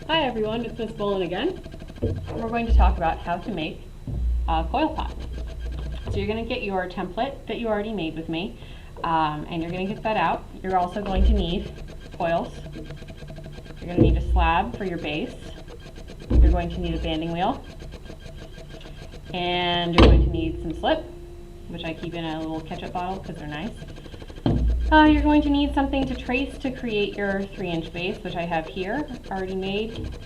Hi everyone, it's Miss Bullen again. We're going to talk about how to make a coil pot. So you're going to get your template that you already made with me, and you're going to get that out. You're also going to need coils. You're going to need a slab for your base. You're going to need a banding wheel. And you're going to need some slip, which I keep in a little ketchup bottle because they're nice. You're going to need something to trace to create your 3-inch base, which I have here already made,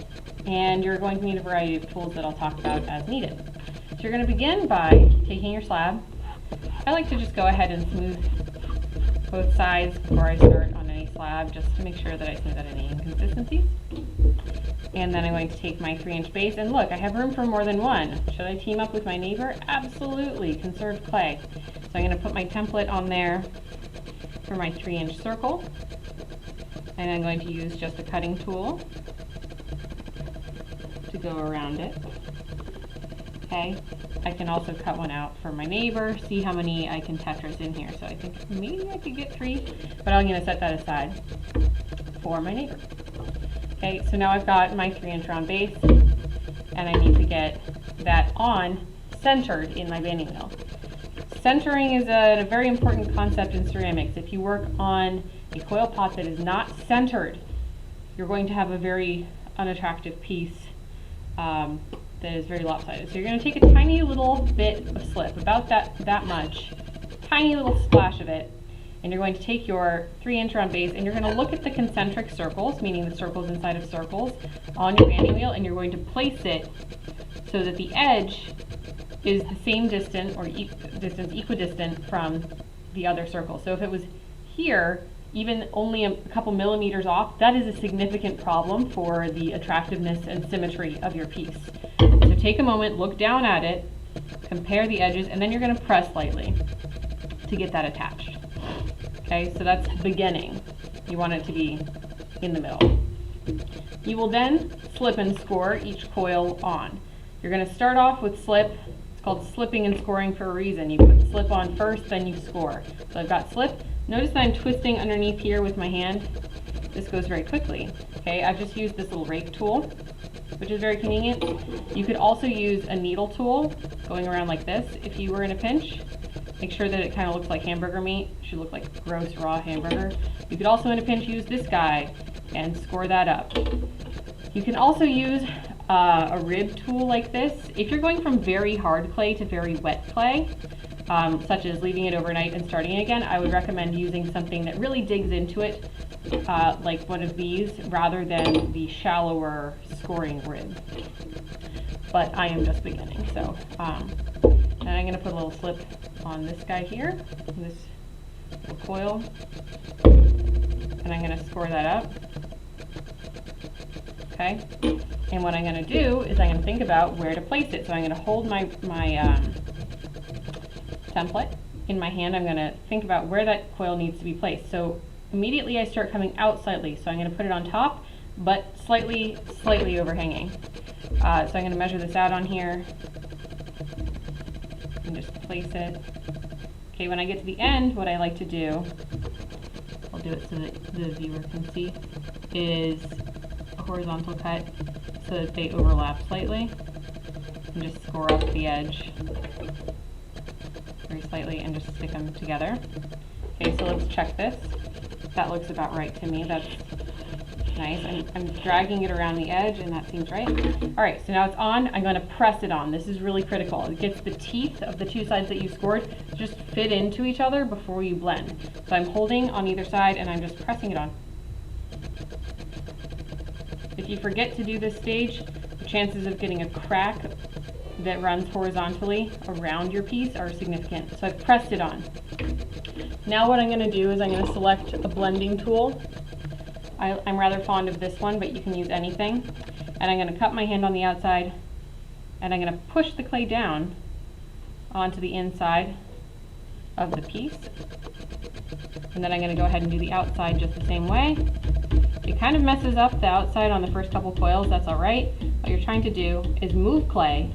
and you're going to need a variety of tools that I'll talk about as needed. So you're going to begin by taking your slab. I like to just go ahead and smooth both sides before I start on any slab, just to make sure that I smooth out any inconsistencies. And then I'm going to take my 3-inch base, and look, I have room for more than one. Should I team up with my neighbor? Absolutely, conserve clay. So I'm going to put my template on there for my 3-inch circle, and I'm going to use just a cutting tool to go around it. Okay, I can also cut one out for my neighbor, see how many I can Tetris in here. So I think maybe I could get 3, but I'm going to set that aside for my neighbor. Okay, so now I've got my 3-inch round base, and I need to get that on centered in my banding wheel. Centering is a very important concept in ceramics. If you work on a coil pot that is not centered, you're going to have a very unattractive piece that is very lopsided. So you're going to take a tiny little bit of slip, about that much, tiny little splash of it, and you're going to take your 3-inch round base, and you're going to look at the concentric circles, meaning the circles inside of circles, on your banding wheel, and you're going to place it so that the edge is the same distance or equidistant from the other circle. So if it was here, even only a couple millimeters off, that is a significant problem for the attractiveness and symmetry of your piece. So take a moment, look down at it, compare the edges, and then you're going to press lightly to get that attached. Okay, so that's beginning. You want it to be in the middle. You will then slip and score each coil on. You're going to start off with slip. It's called slipping and scoring for a reason. You put slip on first, then you score. So I've got slip. Notice that I'm twisting underneath here with my hand. This goes very quickly. Okay, I've just used this little rake tool, which is very convenient. You could also use a needle tool going around like this if you were in a pinch. Make sure that it kind of looks like hamburger meat. It should look like gross raw hamburger. You could also in a pinch use this guy and score that up. You can also use a rib tool like this. If you're going from very hard clay to very wet clay, such as leaving it overnight and starting it again, I would recommend using something that really digs into it, like one of these, rather than the shallower scoring rib. But I am just beginning, so and I'm going to put a little slip on this guy here, this little coil, and I'm going to score that up. Okay, and what I'm going to do is I'm going to think about where to place it. So I'm going to hold my template in my hand. I'm going to think about where that coil needs to be placed. So immediately I start coming out slightly. So I'm going to put it on top, but slightly overhanging. So I'm going to measure this out on here and just place it. Okay, when I get to the end, what I like to do, I'll do it so that the viewer can see, is a horizontal cut so that they overlap slightly, and just score up the edge very slightly and just stick them together. Okay, so let's check this. That looks about right to me. That's nice. I'm dragging it around the edge, and that seems right. All right, so now it's on. I'm going to press it on. This is really critical. It gets the teeth of the two sides that you scored to just fit into each other before you blend. So I'm holding on either side, and I'm just pressing it on. If you forget to do this stage, the chances of getting a crack that runs horizontally around your piece are significant. So I've pressed it on. Now what I'm going to do is I'm going to select a blending tool. I'm rather fond of this one, but you can use anything. And I'm going to cut my hand on the outside, and I'm going to push the clay down onto the inside of the piece. And then I'm going to go ahead and do the outside just the same way. It kind of messes up the outside on the first couple coils, that's all right. What you're trying to do is move clay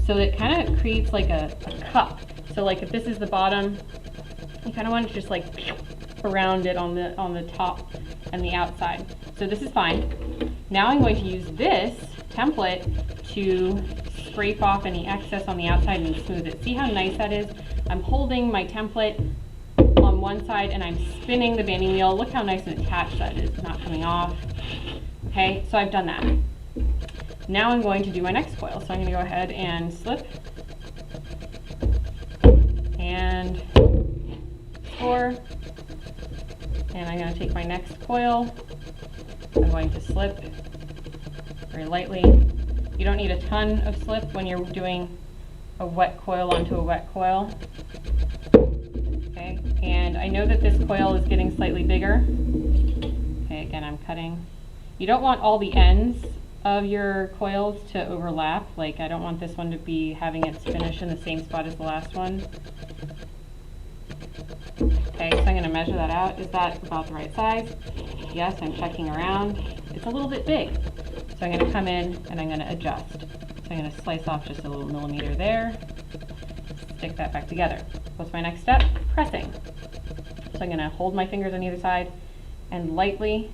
so that it kind of creates like a cup. So like if this is the bottom, you kind of want to just like around it on the top and the outside. So this is fine. Now I'm going to use this template to scrape off any excess on the outside and smooth it. See how nice that is? I'm holding my template on one side and I'm spinning the banding wheel. Look how nice and attached that is, not coming off. Okay, so I've done that. Now I'm going to do my next coil. So I'm going to go ahead and slip and score. And I'm going to take my next coil. I'm going to slip very lightly. You don't need a ton of slip when you're doing a wet coil onto a wet coil. Okay, and I know that this coil is getting slightly bigger. Okay, again, I'm cutting. You don't want all the ends of your coils to overlap. Like, I don't want this one to be having its finish in the same spot as the last one. Okay, so I'm going to measure that out. Is that about the right size? Yes, I'm checking around. It's a little bit big. So I'm going to come in and I'm going to adjust. So I'm going to slice off just a little millimeter there. Stick that back together. What's my next step? Pressing. So I'm going to hold my fingers on either side and lightly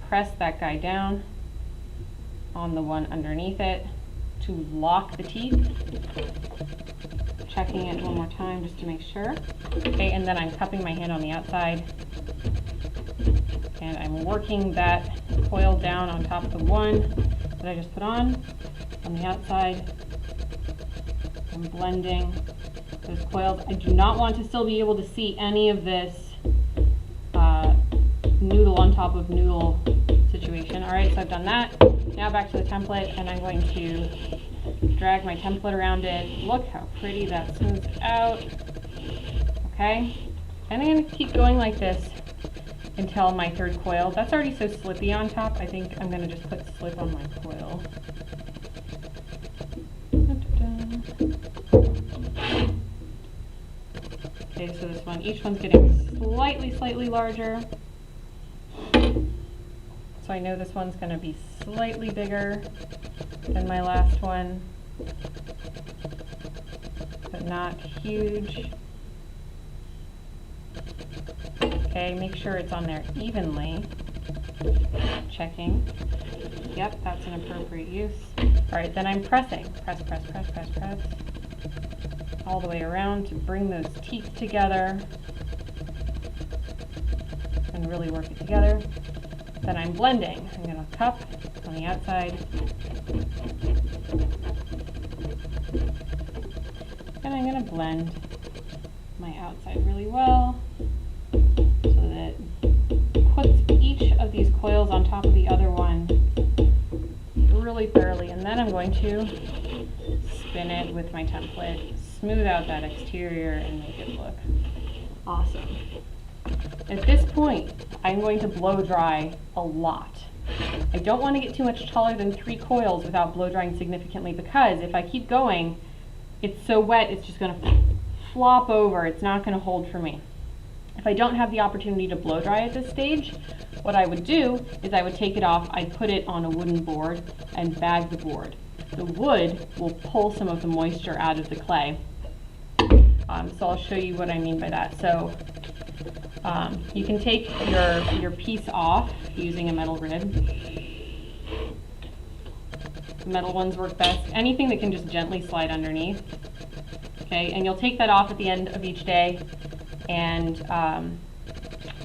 press that guy down on the one underneath it to lock the teeth. Checking it one more time just to make sure. Okay, and then I'm cupping my hand on the outside and I'm working that coil down on top of the one that I just put on the outside. I'm blending those coils. I do not want to still be able to see any of this noodle on top of noodle situation. All right, so I've done that. Now back to the template, and I'm going to drag my template around it. Look how pretty that smooths out. Okay, and I'm going to keep going like this until my third coil. That's already so slippy on top. I think I'm going to just put slip on my coil. Okay, so this one, each one's getting slightly larger. So I know this one's going to be slightly bigger than my last one, but not huge. Okay, make sure it's on there evenly. Checking. Yep, that's an appropriate use. All right, then I'm pressing. Press, press, press, press, press. All the way around to bring those teeth together and really work it together. Then I'm blending. I'm going to cup on the outside. And I'm going to blend my outside really well so that it puts each of these coils on top of the other one really thoroughly. And then I'm going to spin it with my template, smooth out that exterior, and make it look awesome. At this point, I'm going to blow dry a lot. I don't want to get too much taller than 3 coils without blow drying significantly, because if I keep going, it's so wet it's just going to flop over. It's not going to hold for me. If I don't have the opportunity to blow dry at this stage, what I would do is I would take it off, I'd put it on a wooden board and bag the board. The wood will pull some of the moisture out of the clay. So I'll show you what I mean by that. So you can take your piece off using a metal rib. The metal ones work best. Anything that can just gently slide underneath. Okay, and you'll take that off at the end of each day and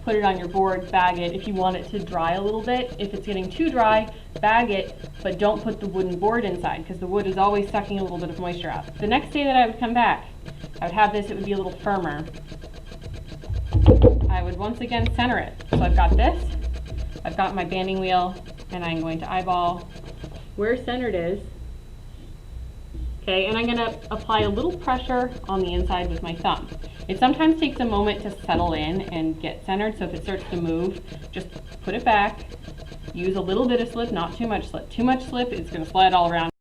put it on your board, bag it. If you want it to dry a little bit, if it's getting too dry, bag it, but don't put the wooden board inside because the wood is always sucking a little bit of moisture out. The next day that I would come back, I would have this, it would be a little firmer. I would once again center it. So I've got this, I've got my banding wheel, and I'm going to eyeball where centered is. Okay, and I'm going to apply a little pressure on the inside with my thumb. It sometimes takes a moment to settle in and get centered, so if it starts to move, just put it back. Use a little bit of slip, not too much slip. Too much slip, it's going to slide all around.